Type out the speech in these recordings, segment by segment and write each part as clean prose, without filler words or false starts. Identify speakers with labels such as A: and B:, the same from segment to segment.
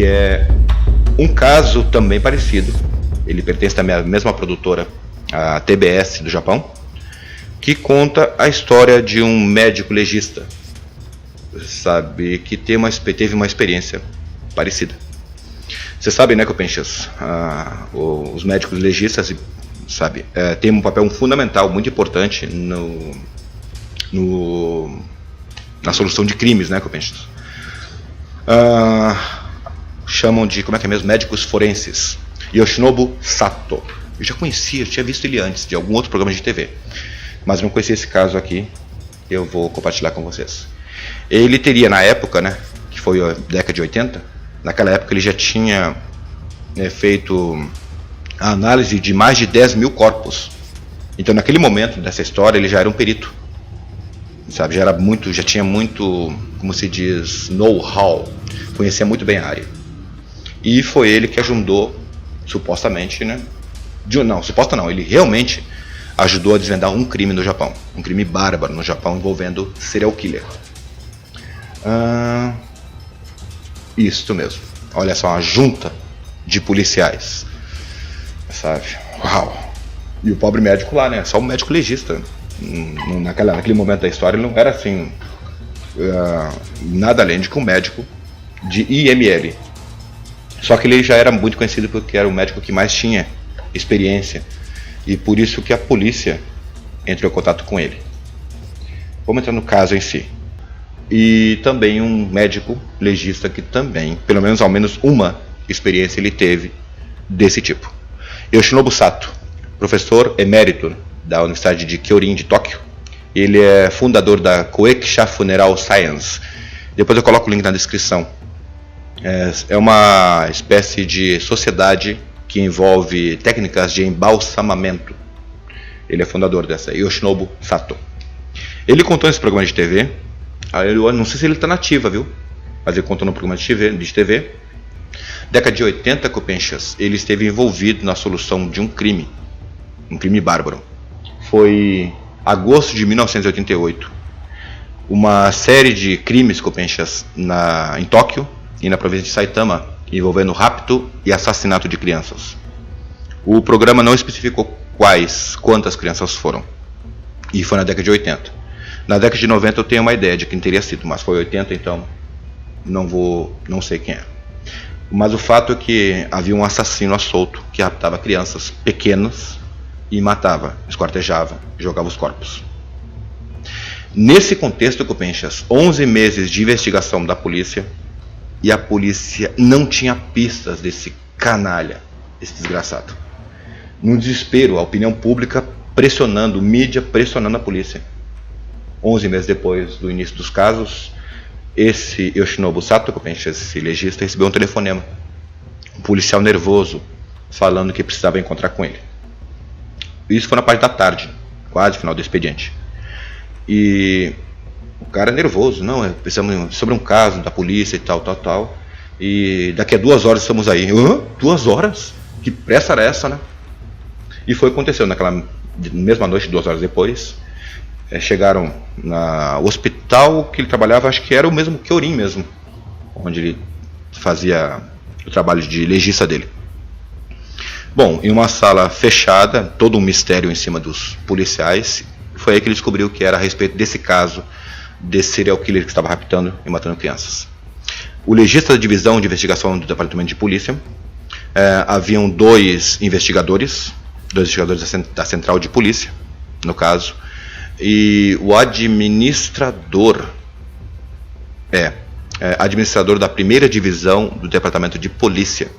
A: que é um caso também parecido. Ele pertence também à mesma produtora, a TBS do Japão, que conta a história de um médico legista, sabe, que teve uma experiência parecida. Você sabe, né, Copenchas, os médicos legistas, sabe, têm um papel fundamental, muito importante na solução de crimes, né, Copenchas? Chamam de, como é que é mesmo, médicos forenses. Yoshinobu Sato. Eu já conhecia, eu tinha visto ele antes, de algum outro programa de TV. Mas não conhecia esse caso aqui, eu vou compartilhar com vocês. Ele teria, na época, né, que foi a década de 80, naquela época ele já tinha feito a análise de mais de 10 mil corpos. Então, naquele momento dessa história, ele já era um perito. Sabe, já tinha muito, como se diz, know-how, conhecia muito bem a área. E foi ele que ajudou, supostamente, né? Ele realmente ajudou a desvendar um crime no Japão, um crime bárbaro no Japão envolvendo serial killer. Isso mesmo. Olha só, uma junta de policiais, sabe? Uau! E o pobre médico lá, né? Só um médico legista. Naquele momento da história ele não era assim nada além de que um médico de IML. Só que ele já era muito conhecido porque era o médico que mais tinha experiência e por isso que a polícia entrou em contato com ele. Vamos entrar no caso em si. E também um médico legista que também, pelo menos ao menos uma experiência ele teve desse tipo. Yoshinobu Sato, professor emérito da Universidade de Kyorin de Tóquio. Ele é fundador da Koeksha Funeral Science. Depois eu coloco o link na descrição. É uma espécie de sociedade que envolve técnicas de embalsamamento. Ele é fundador dessa, Yoshinobu Sato. Ele contou nesse programa de TV, eu não sei se ele está nativa, viu? Mas ele contou no programa de TV. Década de 80, Copenchas, ele esteve envolvido na solução de um crime bárbaro. Foi agosto de 1988. Uma série de crimes, Copenchas, em Tóquio e na província de Saitama, envolvendo rapto e assassinato de crianças. O programa não especificou quantas crianças foram. E foi na década de 80. Na década de 90 eu tenho uma ideia de quem teria sido, mas foi 80, então não sei quem é. Mas o fato é que havia um assassino à solto que raptava crianças pequenas e matava, esquartejava, jogava os corpos. Nesse contexto, Copenchas, 11 meses de investigação da polícia, e a polícia não tinha pistas desse canalha, esse desgraçado. No desespero, a opinião pública pressionando, mídia pressionando a polícia. 11 meses depois do início dos casos, esse Yoshinobu Sato, Copenchas, esse legista, recebeu um telefonema. Um policial nervoso, falando que precisava encontrar com ele. Isso foi na parte da tarde, quase final do expediente. E o cara é nervoso, não, pensamos sobre um caso da polícia e tal. E daqui a 2 horas estamos aí. 2 horas? Que pressa era essa, né? E foi o que aconteceu naquela mesma noite, 2 horas depois. Chegaram no hospital que ele trabalhava, acho que era o mesmo Kyorin mesmo, onde ele fazia o trabalho de legista dele. Bom, em uma sala fechada, todo um mistério em cima dos policiais, foi aí que ele descobriu que era a respeito desse caso, desse serial killer que estava raptando e matando crianças. O legista da divisão de investigação do departamento de polícia, haviam 2 investigadores da central de polícia, no caso, e o administrador da primeira divisão do departamento de polícia,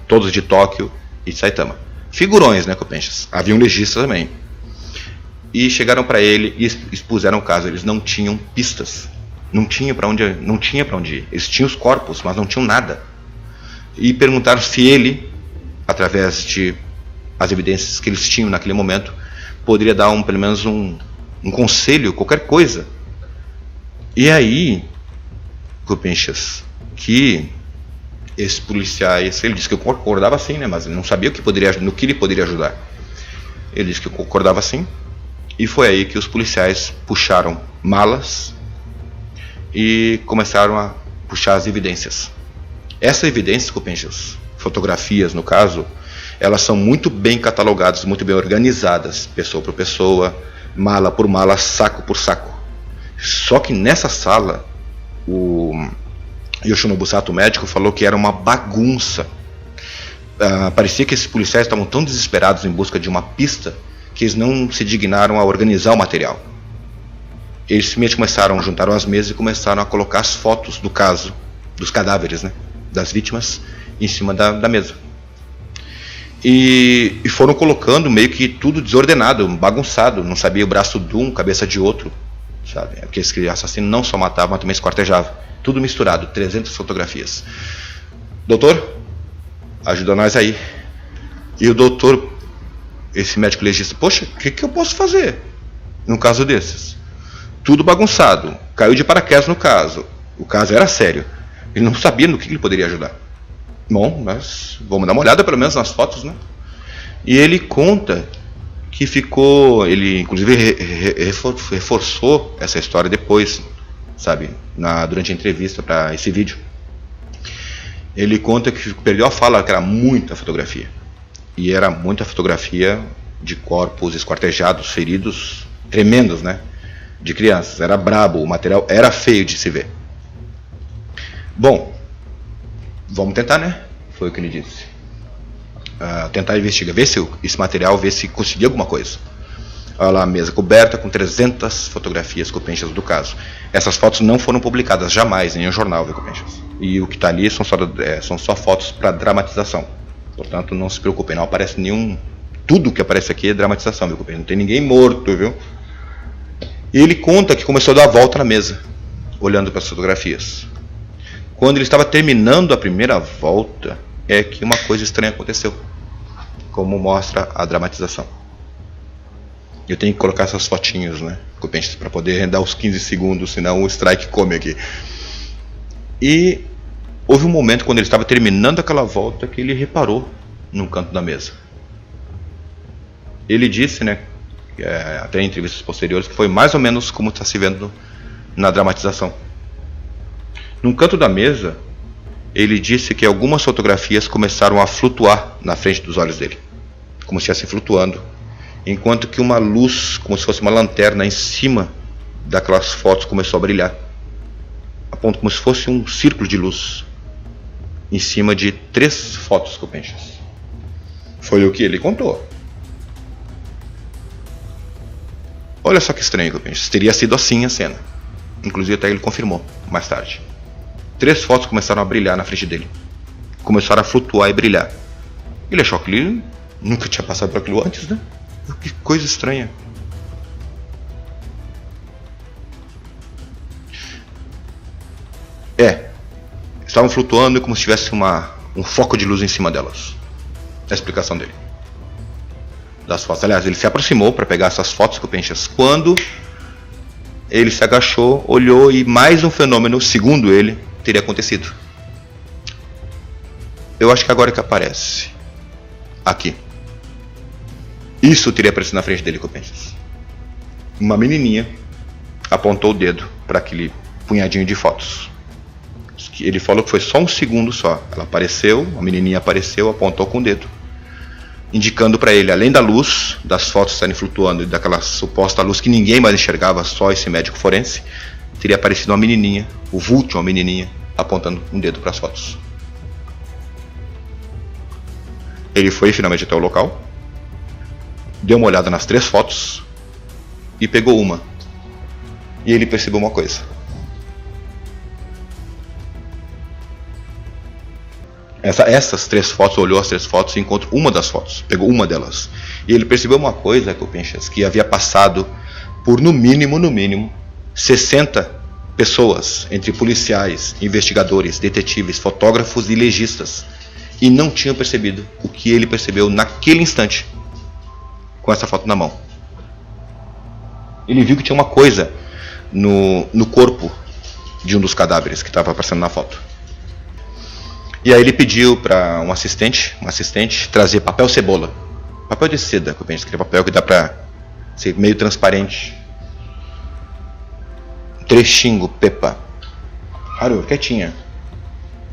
A: todos de Tóquio e Saitama. Figurões, né, Copenchas? Havia um legista também. E chegaram para ele e expuseram o caso. Eles não tinham pistas, não tinha para onde ir. Eles tinham os corpos, mas não tinham nada. E perguntaram se ele, através de as evidências que eles tinham naquele momento, poderia dar pelo menos um conselho, qualquer coisa. E aí, Copenchas, que esses policiais, ele disse que concordava sim, né, mas ele não sabia no que ele poderia ajudar. Ele disse que concordava sim, e foi aí que os policiais puxaram malas e começaram a puxar as evidências. Essas evidências, Copenjas, fotografias no caso, elas são muito bem catalogadas, muito bem organizadas, pessoa por pessoa, mala por mala, saco por saco. Só que nessa sala, o Yoshinobu Sato, o médico, falou que era uma bagunça. Parecia que esses policiais estavam tão desesperados em busca de uma pista que eles não se dignaram a organizar o material. Eles simplesmente juntaram as mesas e começaram a colocar as fotos do caso, dos cadáveres, né, das vítimas, em cima da mesa. E foram colocando meio que tudo desordenado, bagunçado, não sabia o braço de um, cabeça de outro, sabe? Porque esse assassino não só matava, mas também esquartejava. Tudo misturado, 300 fotografias. Doutor, ajuda nós aí. E o doutor, esse médico legista, poxa, o que eu posso fazer num caso desses? Tudo bagunçado, caiu de paraquedas no caso. O caso era sério, ele não sabia no que ele poderia ajudar. Bom, mas vamos dar uma olhada pelo menos nas fotos, né? E ele conta que ele inclusive reforçou essa história depois, sabe, durante a entrevista para esse vídeo. Ele conta que perdeu a fala, que era muita fotografia. E era muita fotografia de corpos esquartejados, feridos, tremendos, né? De crianças. Era brabo, o material era feio de se ver. Bom, vamos tentar, né? Foi o que ele disse. Tentar investigar, ver se esse material, ver se conseguia alguma coisa. Olha lá a mesa coberta com 300 fotografias Copenjas do caso. Essas fotos não foram publicadas jamais em nenhum jornal, viu, Copenjas? E o que está ali são só fotos para dramatização. Portanto, não se preocupem, não aparece nenhum... Tudo que aparece aqui é dramatização, viu, Copenjas? Não tem ninguém morto, viu? E ele conta que começou a dar a volta na mesa, olhando para as fotografias. Quando ele estava terminando a primeira volta, é que uma coisa estranha aconteceu, como mostra a dramatização. Eu tenho que colocar essas fotinhos, né, para poder dar os 15 segundos, senão o strike come aqui. E houve um momento, quando ele estava terminando aquela volta, que ele reparou num canto da mesa. Ele disse, né, até em entrevistas posteriores, que foi mais ou menos como está se vendo na dramatização. Num canto da mesa, ele disse que algumas fotografias começaram a flutuar na frente dos olhos dele, como se estivessem flutuando, enquanto que uma luz, como se fosse uma lanterna, em cima daquelas fotos começou a brilhar, a ponto como se fosse um círculo de luz em cima de 3 fotos Copenjas. Foi o que ele contou. Olha só que estranho, Copenjas. Teria sido assim a cena. Inclusive até ele confirmou mais tarde. 3 fotos começaram a brilhar na frente dele. Começaram a flutuar e brilhar. Ele achou que ele nunca tinha passado por aquilo antes, né? Que coisa estranha. Estavam flutuando como se tivesse um foco de luz em cima delas. É a explicação dele. Das fotos. Aliás, ele se aproximou para pegar essas fotos Copenjas quando ele se agachou, olhou e mais um fenômeno, segundo ele, teria acontecido. Eu acho que agora que aparece. Aqui. Isso teria aparecido na frente dele, Copenjas. Uma menininha apontou o dedo para aquele punhadinho de fotos. Ele falou que foi só um segundo só. Ela apareceu, a menininha apareceu, apontou com o dedo, indicando para ele, além da luz, das fotos estarem flutuando e daquela suposta luz que ninguém mais enxergava, só esse médico forense, teria aparecido uma menininha, o vulto de uma menininha, apontando um dedo para as fotos. Ele foi finalmente até o local, deu uma olhada nas 3 fotos e pegou uma. E ele percebeu uma coisa. Essas 3 fotos, olhou as 3 fotos e encontrou uma das fotos, pegou uma delas. E ele percebeu uma coisa, Copenjas, que havia passado por no mínimo 60 pessoas, entre policiais, investigadores, detetives, fotógrafos e legistas, e não tinham percebido o que ele percebeu naquele instante, com essa foto na mão. Ele viu que tinha uma coisa no corpo de um dos cadáveres que estava aparecendo na foto. E aí ele pediu para um assistente trazer papel cebola, papel de seda, aquele papel que dá para ser meio transparente, um trechinho, pepa. Haru, quietinha.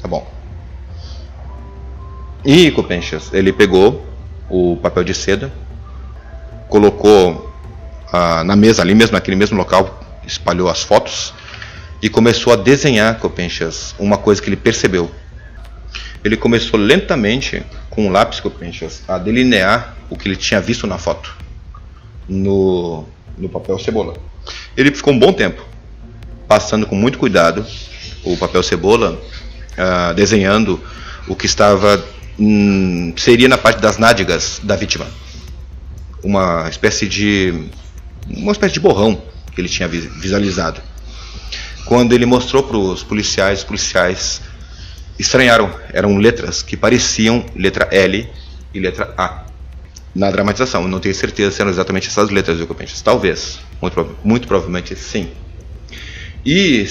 A: Tá bom. E Copenchas, ele pegou o papel de seda, colocou na mesa ali mesmo, naquele mesmo local, espalhou as fotos e começou a desenhar, Copenchas, uma coisa que ele percebeu. Ele começou lentamente, com um lápis, Copenchas, a delinear o que ele tinha visto na foto, no papel cebola. Ele ficou um bom tempo, passando com muito cuidado o papel cebola, desenhando o que estava seria na parte das nádegas da vítima, uma espécie de borrão que ele tinha visualizado. Quando ele mostrou para os policiais estranharam. Eram letras que pareciam letra L e letra A na dramatização. Eu não tenho certeza se eram exatamente essas letras, viu, Copenchas? Talvez, muito provavelmente sim. E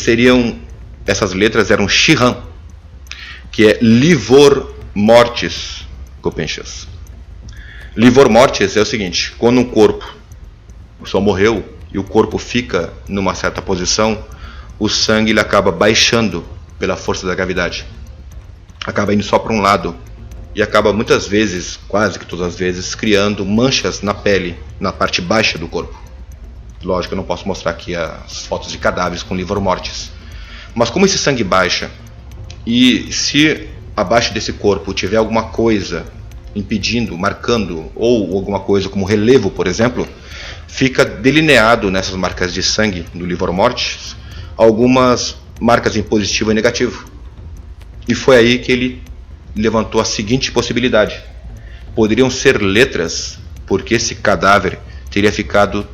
A: essas letras eram Shihan, que é livor mortis, Copenchas. Livor mortis é o seguinte: quando um corpo só morreu e o corpo fica numa certa posição, o sangue ele acaba baixando pela força da gravidade, acaba indo só para um lado e acaba muitas vezes, quase que todas as vezes, criando manchas na pele, na parte baixa do corpo. Lógico, eu não posso mostrar aqui as fotos de cadáveres com livor mortis, mas como esse sangue baixa, e se abaixo desse corpo tiver alguma coisa impedindo, marcando, ou alguma coisa como relevo, por exemplo, fica delineado nessas marcas de sangue do livor mortis algumas marcas em positivo e negativo. E foi aí que ele levantou a seguinte possibilidade: poderiam ser letras, porque esse cadáver teria ficado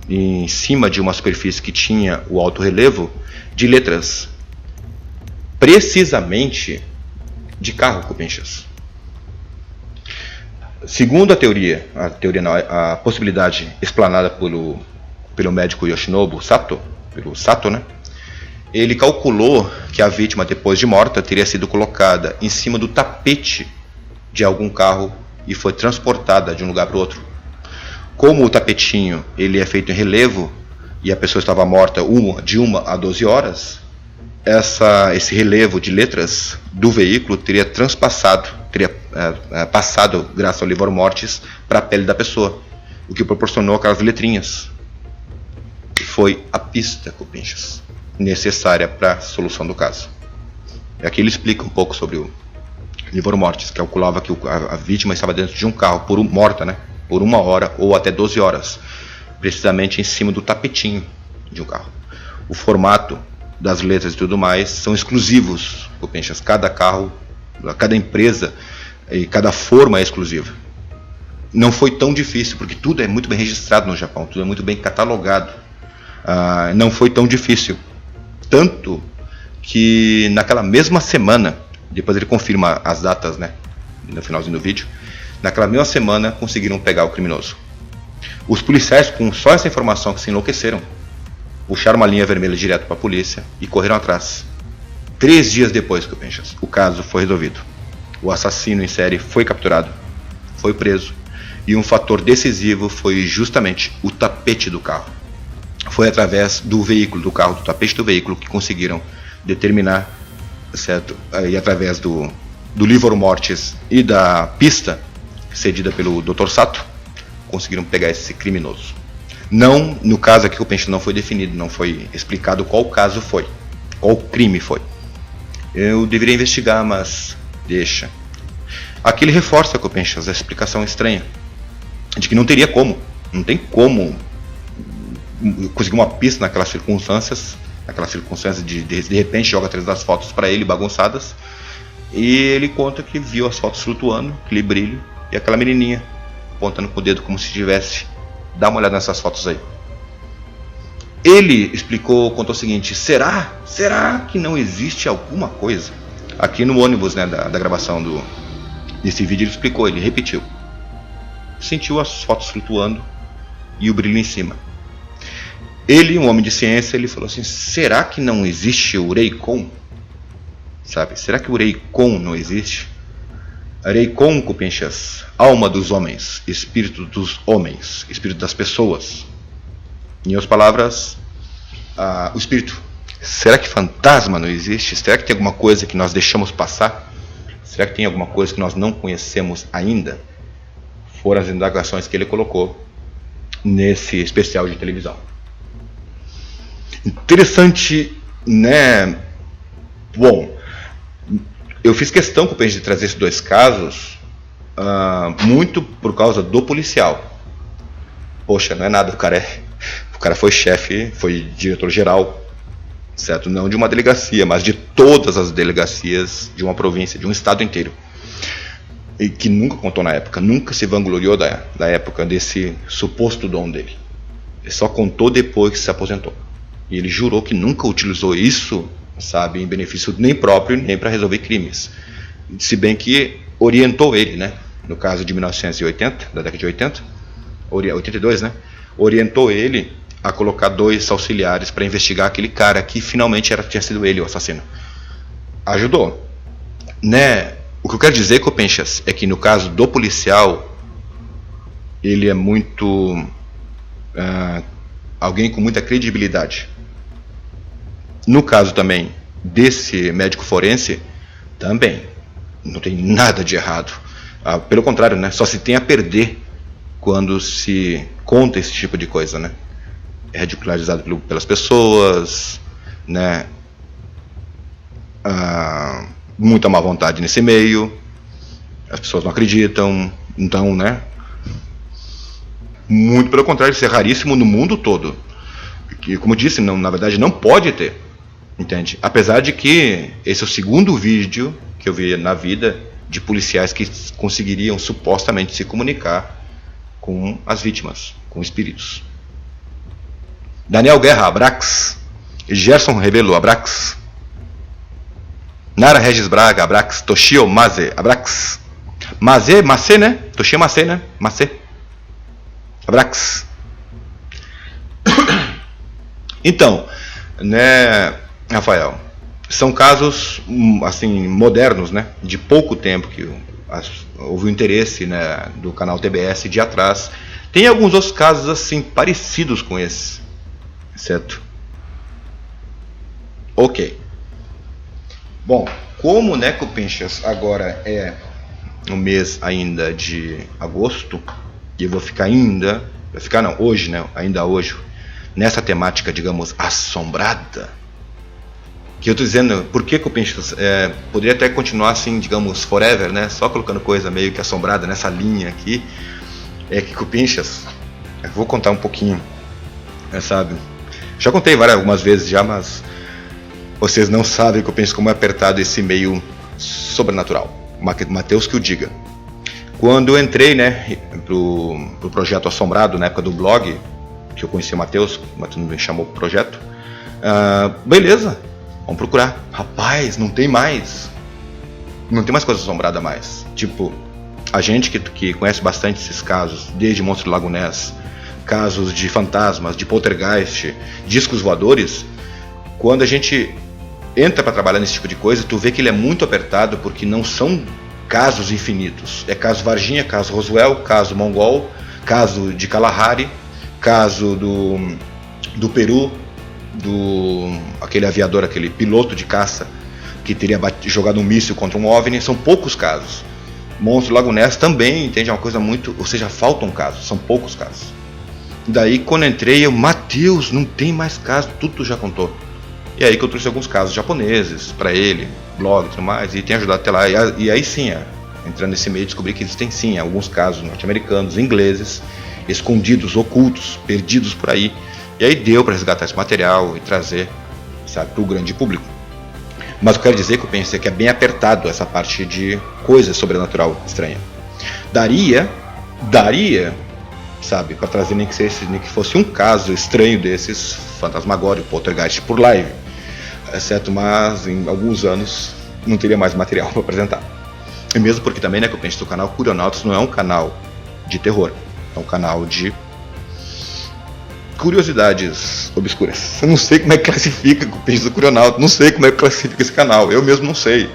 A: em cima de uma superfície que tinha o alto relevo de letras, precisamente de carro, Copenchas. Segundo a possibilidade explanada pelo médico Yoshinobu Sato, pelo Sato, né? Ele calculou que a vítima, depois de morta, teria sido colocada em cima do tapete de algum carro e foi transportada de um lugar para o outro. Como o tapetinho ele é feito em relevo e a pessoa estava morta de 1 a 12 horas, esse relevo de letras do veículo teria passado, graças ao livor mortis, para a pele da pessoa, o que proporcionou aquelas letrinhas. Foi a pista, Copenchas, necessária para a solução do caso. E aqui ele explica um pouco sobre o livor mortis, que calculava que a vítima estava dentro de um carro, morta, né, por 1 hora ou até 12 horas, precisamente em cima do tapetinho de um carro. O formato das letras e tudo mais são exclusivos, Copenchas. Cada carro, cada empresa e cada forma é exclusiva. Não foi tão difícil, porque tudo é muito bem registrado no Japão, tudo é muito bem catalogado. Não foi tão difícil. Tanto que naquela mesma semana, depois ele confirma as datas, né, no finalzinho do vídeo, naquela mesma semana conseguiram pegar o criminoso. Os policiais, com só essa informação, que se enlouqueceram, puxaram uma linha vermelha direto para a polícia e correram atrás. 3 dias depois, Copenchas, o caso foi resolvido. O assassino em série foi capturado, foi preso, e um fator decisivo foi justamente o tapete do carro. Foi através do veículo, do carro, do tapete do veículo, que conseguiram determinar, certo? E através do livor mortis e da pista cedida pelo Dr. Sato, conseguiram pegar esse criminoso. Não, no caso aqui, o Copenchas, não foi definido, não foi explicado qual caso foi, qual crime foi. Eu deveria investigar, mas deixa. Aqui ele reforça, Copenchas, a explicação estranha de que não teria como, não tem como conseguir uma pista naquelas circunstâncias de repente joga 3 das fotos para ele bagunçadas, e ele conta que viu as fotos flutuando, aquele brilho, e aquela menininha apontando com o dedo como se tivesse: dá uma olhada nessas fotos aí. Ele contou o seguinte: será que não existe alguma coisa? Aqui no ônibus, né, da gravação desse vídeo, ele explicou, ele repetiu. Sentiu as fotos flutuando e o brilho em cima. Ele, um homem de ciência, ele falou assim: será que não existe o Reikon? Sabe, será que o Reikon não existe? Reikon, Copenchas, alma dos homens, espírito dos homens, espírito das pessoas. Em outras palavras, o espírito. Será que fantasma não existe? Será que tem alguma coisa que nós deixamos passar? Será que tem alguma coisa que nós não conhecemos ainda? Foram as indagações que ele colocou nesse especial de televisão. Interessante, né? Bom, eu fiz questão, Copencha, de trazer esses 2 casos muito por causa do policial. Poxa, não é nada, o cara foi chefe, foi diretor-geral, certo? Não de uma delegacia, mas de todas as delegacias de uma província, de um estado inteiro. E que nunca contou na época, nunca se vangloriou da época desse suposto dom dele. Ele só contou depois que se aposentou. E ele jurou que nunca utilizou isso, sabe, em benefício nem próprio, nem para resolver crimes. Se bem que orientou ele, né? No caso de 1980, da década de 80, 82, né? Orientou ele a colocar 2 auxiliares para investigar aquele cara que finalmente tinha sido ele o assassino. Ajudou, né? O que eu quero dizer, Copenchas, é que no caso do policial, ele é muito alguém com muita credibilidade. No caso também desse médico forense, também não tem nada de errado. Pelo contrário, né? Só se tem a perder quando se conta esse tipo de coisa, né? É ridicularizado pelas pessoas, né? Muita má vontade nesse meio, as pessoas não acreditam, então, né? Muito pelo contrário, isso é raríssimo no mundo todo. E, como disse, não, na verdade não pode ter, entende? Apesar de que esse é o segundo vídeo que eu vi na vida de policiais que conseguiriam supostamente se comunicar com as vítimas, com espíritos. Daniel Guerra, Abrax. Gerson Rebelo, Abrax. Nara Regis Braga, Abrax. Toshio Maze, Abrax. Macê, né? Toshio Macê, né? Macê. Abrax. Então, né, Rafael, são casos, assim, modernos, né? De pouco tempo que houve o interesse, né, do canal TBS de ir atrás. Tem alguns outros casos, assim, parecidos com esse, certo? Ok. Bom, como, né, Copenchas, agora é no mês ainda de agosto, e eu vou ficar hoje, né, ainda hoje, nessa temática, digamos, assombrada, que eu estou dizendo, por que Copenchas poderia até continuar assim, digamos, forever, né, só colocando coisa meio que assombrada nessa linha aqui, é que Copenchas, eu vou contar um pouquinho, sabe, já contei algumas vezes já, mas vocês não sabem, Copenchas, como é apertado esse meio sobrenatural. Mateus que o diga. Quando eu entrei, né, pro projeto Assombrado, na época do blog, que eu conheci o Mateus me chamou pro projeto, beleza, vamos procurar. Rapaz, não tem mais coisa assombrada mais. Tipo, a gente que conhece bastante esses casos, desde Monstro do Lago Ness, casos de fantasmas, de poltergeist, discos voadores, quando a gente entra para trabalhar nesse tipo de coisa, tu vê que ele é muito apertado, porque não são casos infinitos. É caso Varginha, caso Roswell, caso Mongol, caso de Kalahari, caso do Peru, aquele aviador, aquele piloto de caça que teria jogado um míssil contra um OVNI. São poucos casos. Monstro do Lago Ness também, entende? É uma coisa muito... Ou seja, faltam casos, são poucos casos. Daí, quando entrei, Mateus, não tem mais casos, tudo tu já contou. E aí que eu trouxe alguns casos japoneses para ele, blog e tudo mais, e tem ajudado até lá. E aí sim, entrando nesse meio, descobri que existem sim alguns casos norte-americanos, ingleses, escondidos, ocultos, perdidos por aí. E aí deu para resgatar esse material e trazer, sabe, para o grande público. Mas eu quero dizer que eu pensei que é bem apertado essa parte de coisa sobrenatural estranha. Daria, sabe, para trazer nem que fosse um caso estranho desses, fantasmagórico, poltergeist por live, certo? Mas em alguns anos não teria mais material para apresentar. E mesmo porque também, né, que eu penso, o canal Curionautas não é um canal de terror, é um canal de curiosidades obscuras. Eu não sei como é que classifica o Curionautas, não sei como é que classifica esse canal, eu mesmo não sei.